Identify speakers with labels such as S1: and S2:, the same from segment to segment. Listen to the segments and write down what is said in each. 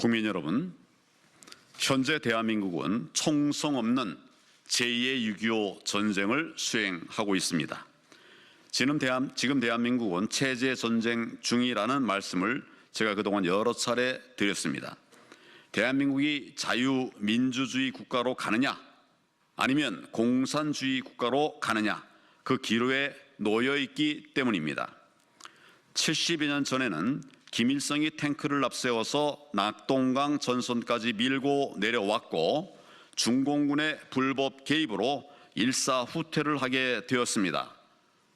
S1: 국민 여러분, 현재 대한민국은 총성 없는 제2의 6.25 전쟁을 수행하고 있습니다. 지금 대한민국은 체제 전쟁 중이라는 말씀을 제가 그동안 여러 차례 드렸습니다. 대한민국이 자유민주주의 국가로 가느냐 아니면 공산주의 국가로 가느냐, 그 기로에 놓여 있기 때문입니다. 70여 년 전에는 김일성이 탱크를 앞세워서 낙동강 전선까지 밀고 내려왔고 중공군의 불법 개입으로 일사후퇴를 하게 되었습니다.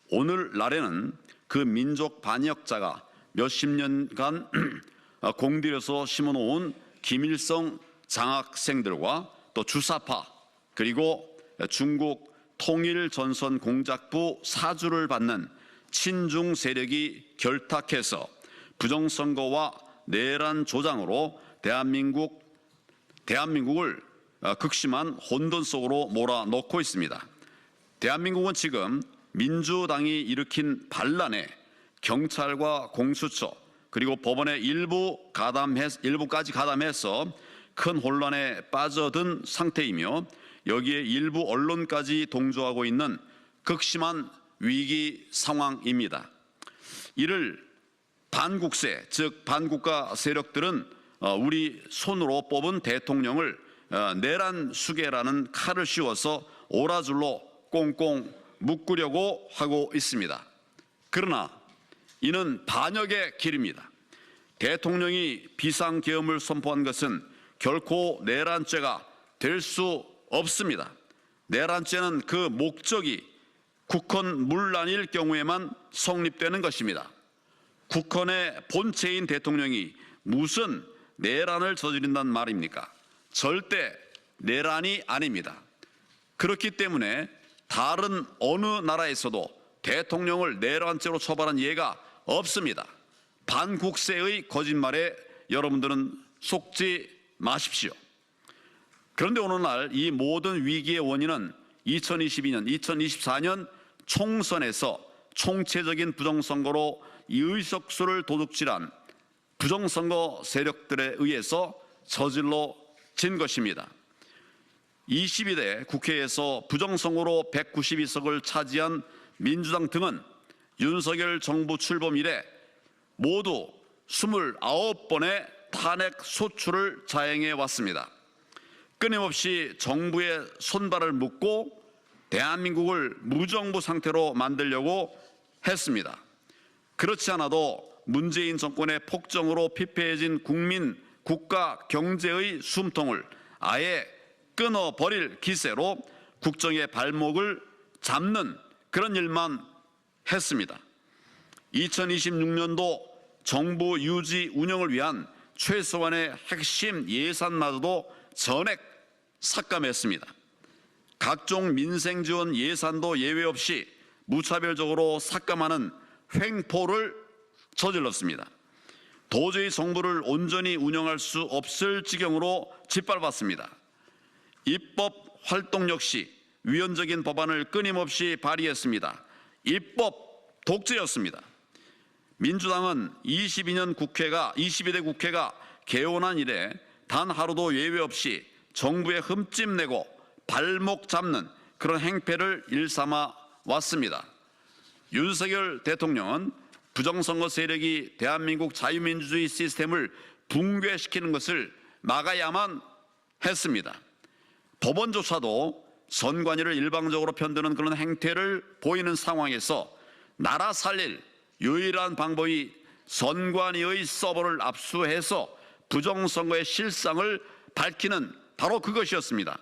S1: 오늘날에는 그 민족 반역자가 몇십 년간 공들여서 심어놓은 김일성 장학생들과 또 주사파, 그리고 중국 통일전선 공작부 사주를 받는 친중 세력이 결탁해서 부정선거와 내란 조장으로 대한민국을 극심한 혼돈 속으로 몰아넣고 있습니다. 대한민국은 지금 민주당이 일으킨 반란에 경찰과 공수처 그리고 법원의 일부까지 가담해서 큰 혼란에 빠져든 상태이며, 여기에 일부 언론까지 동조하고 있는 극심한 위기 상황입니다. 이를 반국세, 즉 반국가 세력들은 우리 손으로 뽑은 대통령을 내란 수괴라는 칼을 씌워서 오라줄로 꽁꽁 묶으려고 하고 있습니다. 그러나 이는 반역의 길입니다. 대통령이 비상계엄을 선포한 것은 결코 내란죄가 될 수 없습니다. 내란죄는 그 목적이 국헌 문란일 경우에만 성립되는 것입니다. 국헌의 본체인 대통령이 무슨 내란을 저지른단 말입니까? 절대 내란이 아닙니다. 그렇기 때문에 다른 어느 나라에서도 대통령을 내란죄로 처벌한 예가 없습니다. 반국세의 거짓말에 여러분들은 속지 마십시오. 그런데 오늘날 이 모든 위기의 원인은 2022년, 2024년 총선에서 총체적인 부정선거로 의석수를 도둑질한 부정선거 세력들에 의해서 저질러진 것입니다. 22대 국회에서 부정선거로 192석을 차지한 민주당 등은 윤석열 정부 출범 이래 모두 29번의 탄핵 소추를 자행해 왔습니다. 끊임없이 정부의 손발을 묶고 대한민국을 무정부 상태로 만들려고 했습니다. 그렇지 않아도 문재인 정권의 폭정으로 피폐해진 국민, 국가, 경제의 숨통을 아예 끊어버릴 기세로 국정의 발목을 잡는 그런 일만 했습니다. 2026년도 정부 유지 운영을 위한 최소한의 핵심 예산마저도 전액 삭감했습니다. 각종 민생 지원 예산도 예외 없이 무차별적으로 삭감하는 횡포를 저질렀습니다. 도저히 정부를 온전히 운영할 수 없을 지경으로 짓밟았습니다. 입법 활동 역시 위헌적인 법안을 끊임없이 발의했습니다. 입법 독재였습니다. 민주당은 22대 국회가 개원한 이래 단 하루도 예외 없이 정부에 흠집 내고 발목 잡는 그런 행패를 일삼아 왔습니다. 윤석열 대통령은 부정선거 세력이 대한민국 자유민주주의 시스템을 붕괴시키는 것을 막아야만 했습니다. 법원조차도 선관위를 일방적으로 편드는 그런 행태를 보이는 상황에서 나라 살릴 유일한 방법이 선관위의 서버를 압수해서 부정선거의 실상을 밝히는 바로 그것이었습니다.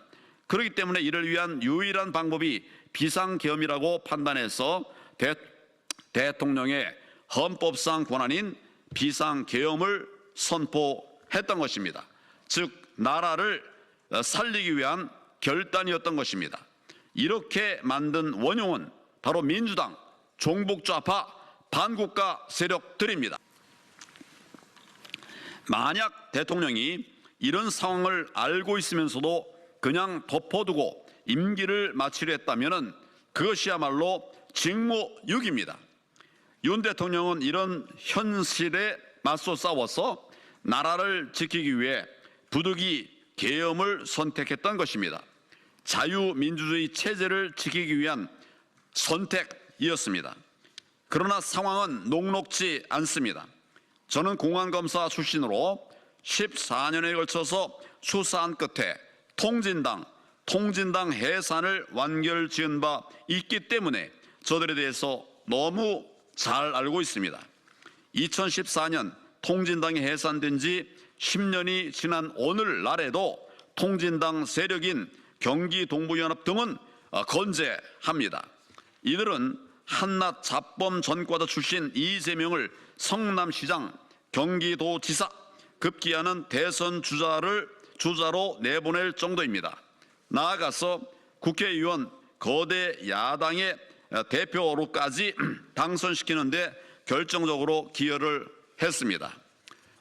S1: 그렇기 때문에 이를 위한 유일한 방법이 비상계엄이라고 판단해서 대통령의 헌법상 권한인 비상계엄을 선포했던 것입니다. 즉 나라를 살리기 위한 결단이었던 것입니다. 이렇게 만든 원흉은 바로 민주당, 종북좌파, 반국가 세력들입니다. 만약 대통령이 이런 상황을 알고 있으면서도 그냥 덮어두고 임기를 마치려 했다면 그것이야말로 직무유기입니다. 윤 대통령은 이런 현실에 맞서 싸워서 나라를 지키기 위해 부득이 계엄을 선택했던 것입니다. 자유민주주의 체제를 지키기 위한 선택이었습니다. 그러나 상황은 녹록지 않습니다. 저는 공안검사 출신으로 14년에 걸쳐서 수사한 끝에 통진당 해산을 완결지은 바 있기 때문에 저들에 대해서 너무 잘 알고 있습니다. 2014년 통진당이 해산된 지 10년이 지난 오늘날에도 통진당 세력인 경기동부연합 등은 건재합니다. 이들은 한낱 자범 전과자 출신 이재명을 성남시장, 경기도지사, 급기야는 대선 주자로 내보낼 정도입니다. 나아가서 국회의원 거대 야당의 대표로까지 당선시키는데 결정적으로 기여를 했습니다.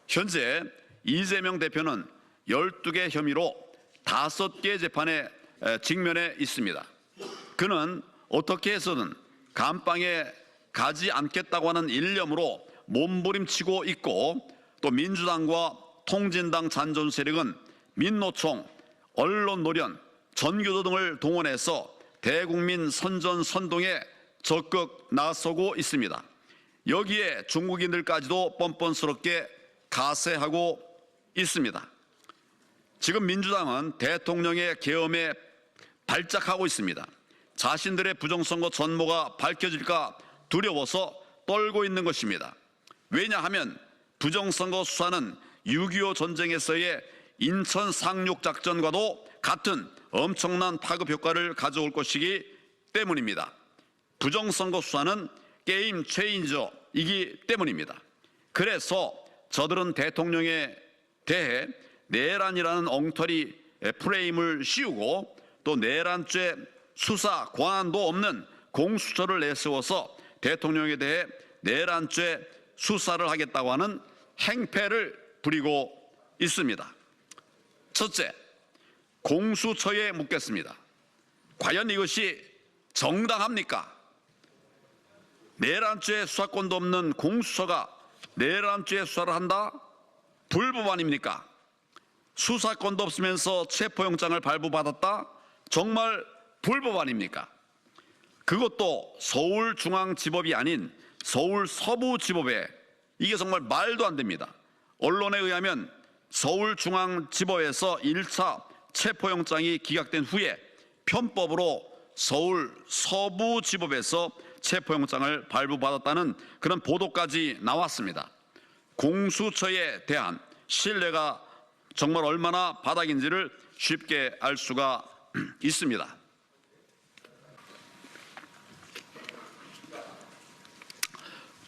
S1: 현재 이재명 대표는 12개 혐의로 5개 재판에 직면해 있습니다. 그는 어떻게 해서든 감방에 가지 않겠다고 하는 일념으로 몸부림치고 있고, 또 민주당과 통진당 잔존 세력은 민노총, 언론노련, 전교조 등을 동원해서 대국민 선전선동에 적극 나서고 있습니다. 여기에 중국인들까지도 뻔뻔스럽게 가세하고 있습니다. 지금 민주당은 대통령의 계엄에 발작하고 있습니다. 자신들의 부정선거 전모가 밝혀질까 두려워서 떨고 있는 것입니다. 왜냐하면 부정선거 수사는 6.25 전쟁에서의 인천 상륙작전과도 같은 엄청난 파급 효과를 가져올 것이기 때문입니다. 부정선거 수사는 게임 체인저이기 때문입니다. 그래서 저들은 대통령에 대해 내란이라는 엉터리 프레임을 씌우고, 또 내란죄 수사 권한도 없는 공수처를 내세워서 대통령에 대해 내란죄 수사를 하겠다고 하는 행패를 부리고 있습니다. 첫째, 공수처에 묻겠습니다. 과연 이것이 정당합니까? 내란죄 수사권도 없는 공수처가 내란죄 수사를 한다? 불법 아닙니까? 수사권도 없으면서 체포영장을 발부받았다? 정말 불법 아닙니까? 그것도 서울중앙지법이 아닌 서울서부지법에, 이게 정말 말도 안 됩니다. 언론에 의하면 서울중앙지법에서 1차 체포영장이 기각된 후에 편법으로 서울서부지법에서 체포영장을 발부받았다는 그런 보도까지 나왔습니다. 공수처에 대한 신뢰가 정말 얼마나 바닥인지를 쉽게 알 수가 있습니다.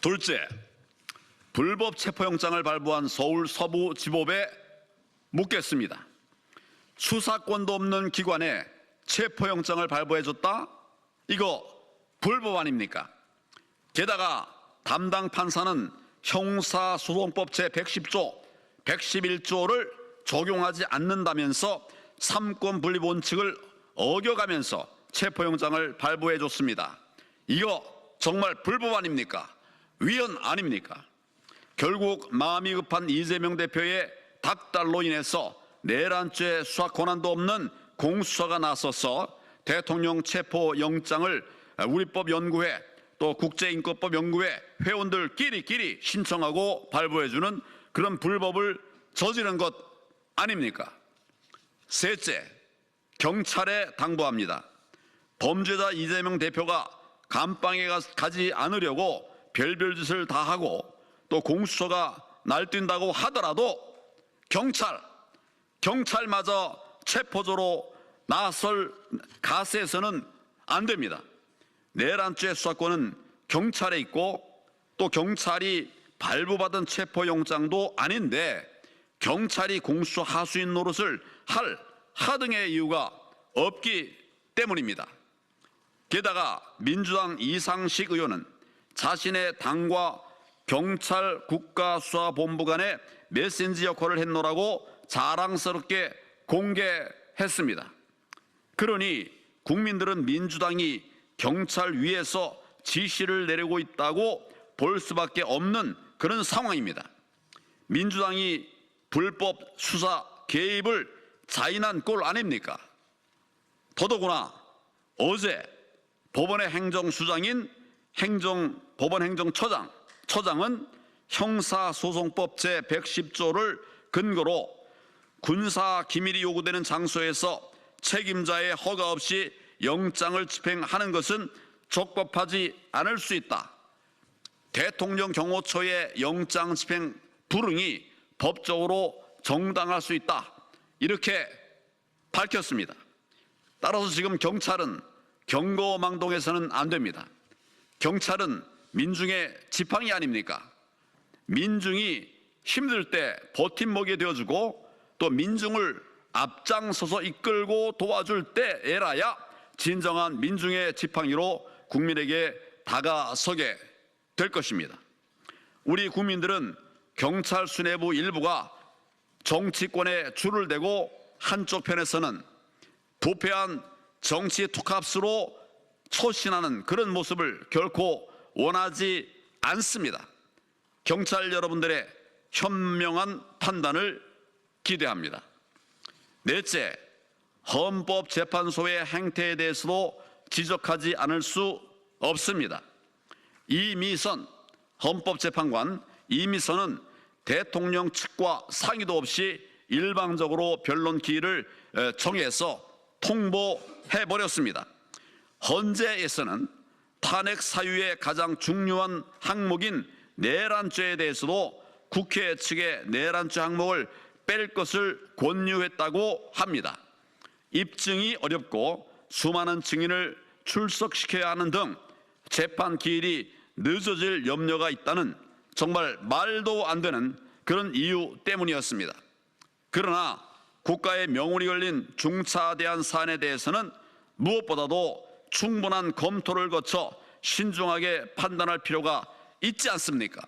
S1: 둘째, 불법 체포영장을 발부한 서울서부지법에 묻겠습니다. 수사권도 없는 기관에 체포영장을 발부해줬다? 이거 불법 아닙니까? 게다가 담당 판사는 형사소송법 제110조, 111조를 적용하지 않는다면서 삼권 분립 원칙을 어겨가면서 체포영장을 발부해줬습니다. 이거 정말 불법 아닙니까? 위헌 아닙니까? 결국 마음이 급한 이재명 대표의 닥달로 인해서 내란죄 수사 권한도 없는 공수처가 나서서 대통령 체포영장을 우리법연구회, 또 국제인권법연구회 회원들끼리 신청하고 발부해주는 그런 불법을 저지른 것 아닙니까? 셋째, 경찰에 당부합니다. 범죄자 이재명 대표가 감방에 가지 않으려고 별별 짓을 다 하고, 또 공수처가 날뛴다고 하더라도 경찰마저 체포조로 나설 가세해서는 안 됩니다. 내란죄 수사권은 경찰에 있고, 또 경찰이 발부받은 체포영장도 아닌데 경찰이 공수처 하수인 노릇을 할 하등의 이유가 없기 때문입니다. 게다가 민주당 이상식 의원은 자신의 당과 경찰 국가수사본부 간의 메신저 역할을 했노라고 자랑스럽게 공개했습니다. 그러니 국민들은 민주당이 경찰 위에서 지시를 내리고 있다고 볼 수밖에 없는 그런 상황입니다. 민주당이 불법 수사 개입을 자인한 꼴 아닙니까? 더더구나 어제 법원의 행정수장인 법원행정처장은 형사소송법 제110조를 근거로 군사기밀이 요구되는 장소에서 책임자의 허가 없이 영장을 집행하는 것은 적법하지 않을 수 있다. 대통령 경호처의 영장 집행 불응이 법적으로 정당할 수 있다. 이렇게 밝혔습니다. 따라서 지금 경찰은 경거망동해서는 안 됩니다. 경찰은 민중의 지팡이 아닙니까? 민중이 힘들 때 버팀목이 되어주고 또 민중을 앞장서서 이끌고 도와줄 때에라야 진정한 민중의 지팡이로 국민에게 다가서게 될 것입니다. 우리 국민들은 경찰 수뇌부 일부가 정치권에 줄을 대고 한쪽 편에서는 부패한 정치 투캅스로 처신하는 그런 모습을 결코 원하지 않습니다. 경찰 여러분들의 현명한 판단을 기대합니다. 넷째, 헌법재판소의 행태에 대해서도 지적하지 않을 수 없습니다. 이미선 헌법재판관 이미선은 대통령 측과 상의도 없이 일방적으로 변론 기일을 정해서 통보해버렸습니다. 헌재에서는 탄핵 사유의 가장 중요한 항목인 내란죄에 대해서도 국회 측의 내란죄 항목을 뺄 것을 권유했다고 합니다. 입증이 어렵고 수많은 증인을 출석시켜야 하는 등 재판 기일이 늦어질 염려가 있다는 정말 말도 안 되는 그런 이유 때문이었습니다. 그러나 국가의 명운이 걸린 중차대한 사안에 대해서는 무엇보다도 충분한 검토를 거쳐 신중하게 판단할 필요가 있지 않습니까?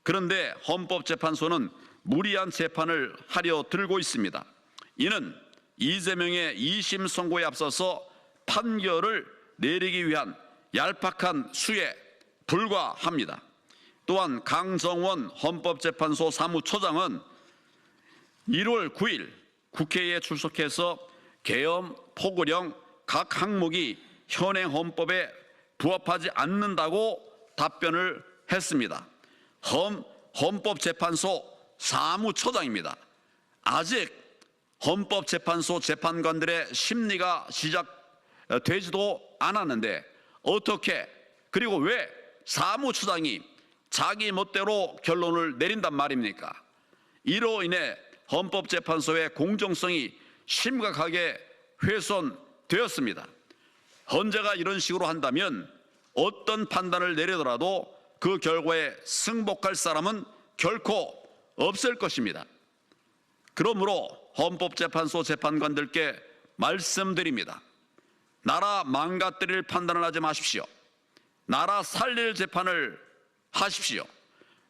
S1: 그런데 헌법재판소는 무리한 재판을 하려 들고 있습니다. 이는 이재명의 2심 선고에 앞서서 판결을 내리기 위한 얄팍한 수에 불과합니다. 또한 강정원 헌법재판소 사무처장은 1월 9일 국회에 출석해서 계엄, 포고령 각 항목이 현행 헌법에 부합하지 않는다고 답변을 했습니다. 헌법재판소 사무처장입니다. 아직 헌법재판소 재판관들의 심리가 시작되지도 않았는데 어떻게 그리고 왜 사무처장이 자기 멋대로 결론을 내린단 말입니까? 이로 인해 헌법재판소의 공정성이 심각하게 훼손되었습니다. 헌재가 이런 식으로 한다면 어떤 판단을 내리더라도 그 결과에 승복할 사람은 결코 없을 것입니다. 그러므로 헌법재판소 재판관들께 말씀드립니다. 나라 망가뜨릴 판단을 하지 마십시오. 나라 살릴 재판을 하십시오.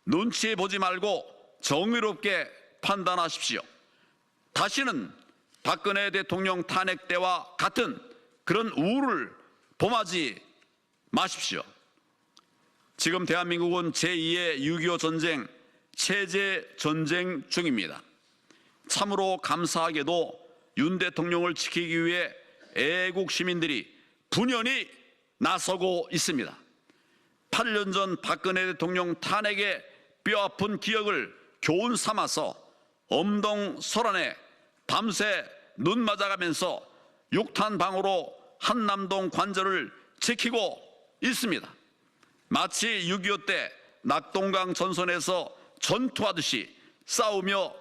S1: 눈치 보지 말고 정의롭게 판단하십시오. 다시는 박근혜 대통령 탄핵 때와 같은 그런 우를 범하지 마십시오. 지금 대한민국은 제2의 6.25 전쟁, 체제 전쟁 중입니다. 참으로 감사하게도 윤 대통령을 지키기 위해 애국 시민들이 분연히 나서고 있습니다. 8년 전 박근혜 대통령 탄핵의 뼈아픈 기억을 교훈 삼아서 엄동설안에 밤새 눈 맞아가면서 육탄방으로 한남동 관절을 지키고 있습니다. 마치 6.25 때 낙동강 전선에서 전투하듯이 싸우며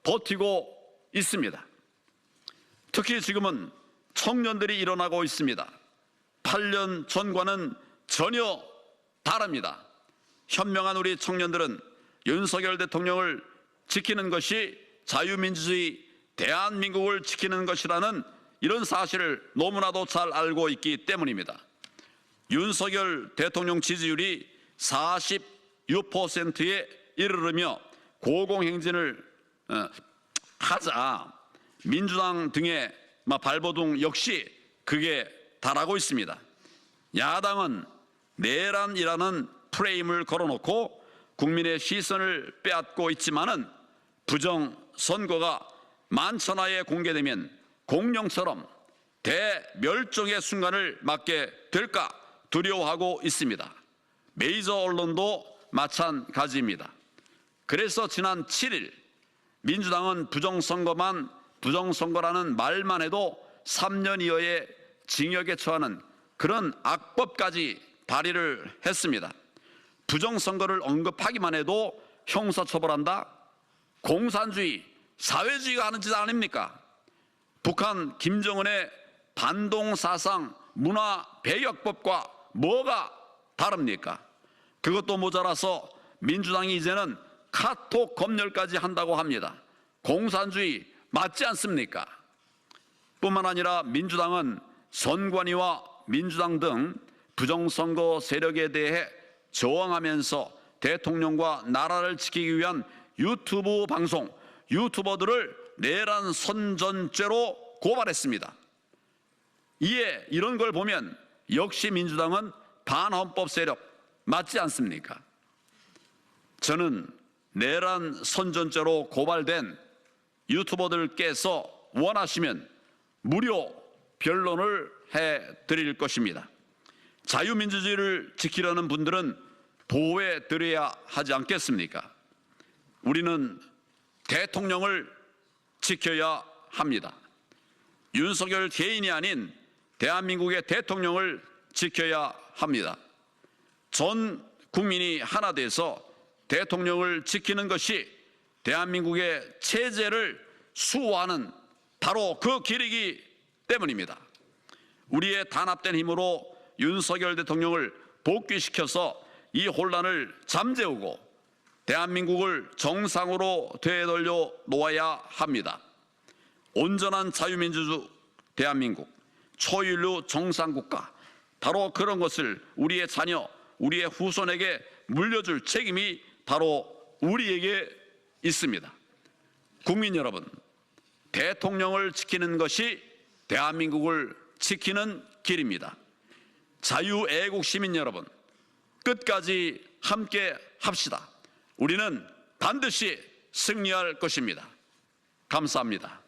S1: 버티고 있습니다. 특히 지금은 청년들이 일어나고 있습니다. 8년 전과는 전혀 다릅니다. 현명한 우리 청년들은 윤석열 대통령을 지키는 것이 자유민주주의 대한민국을 지키는 것이라는 이런 사실을 너무나도 잘 알고 있기 때문입니다. 윤석열 대통령 지지율이 46%에 이르르며 고공행진을 하자 민주당 등의 발버둥 역시 그게 달하고 있습니다. 야당은 내란이라는 프레임을 걸어놓고 국민의 시선을 빼앗고 있지만은 부정선거가 만천하에 공개되면 공룡처럼 대멸종의 순간을 맞게 될까 두려워하고 있습니다. 메이저 언론도 마찬가지입니다. 그래서 지난 7일 민주당은 부정선거라는 말만 해도 3년 이하의 징역에 처하는 그런 악법까지 발의를 했습니다. 부정선거를 언급하기만 해도 형사처벌한다? 공산주의, 사회주의가 하는 짓 아닙니까? 북한 김정은의 반동사상 문화배역법과 뭐가 다릅니까? 그것도 모자라서 민주당이 이제는 카톡 검열까지 한다고 합니다. 공산주의 맞지 않습니까? 뿐만 아니라 민주당은 선관위와 민주당 등 부정선거 세력에 대해 저항하면서 대통령과 나라를 지키기 위한 유튜브 방송, 유튜버들을 내란 선전죄로 고발했습니다. 이에 이런 걸 보면 역시 민주당은 반헌법 세력 맞지 않습니까? 저는 내란 선전죄로 고발된 유튜버들께서 원하시면 무료 변론을 해드릴 것입니다. 자유민주주의를 지키려는 분들은 보호해 드려야 하지 않겠습니까? 우리는 대통령을 지켜야 합니다. 윤석열 개인이 아닌 대한민국의 대통령을 지켜야 합니다. 전 국민이 하나 돼서 대통령을 지키는 것이 대한민국의 체제를 수호하는 바로 그 길이기 때문입니다. 우리의 단합된 힘으로 윤석열 대통령을 복귀시켜서 이 혼란을 잠재우고 대한민국을 정상으로 되돌려 놓아야 합니다. 온전한 자유민주주 대한민국, 초인류 정상국가, 바로 그런 것을 우리의 자녀, 우리의 후손에게 물려줄 책임이 바로 우리에게 있습니다. 국민 여러분, 대통령을 지키는 것이 대한민국을 지키는 길입니다. 자유애국 시민 여러분, 끝까지 함께 합시다. 우리는 반드시 승리할 것입니다. 감사합니다.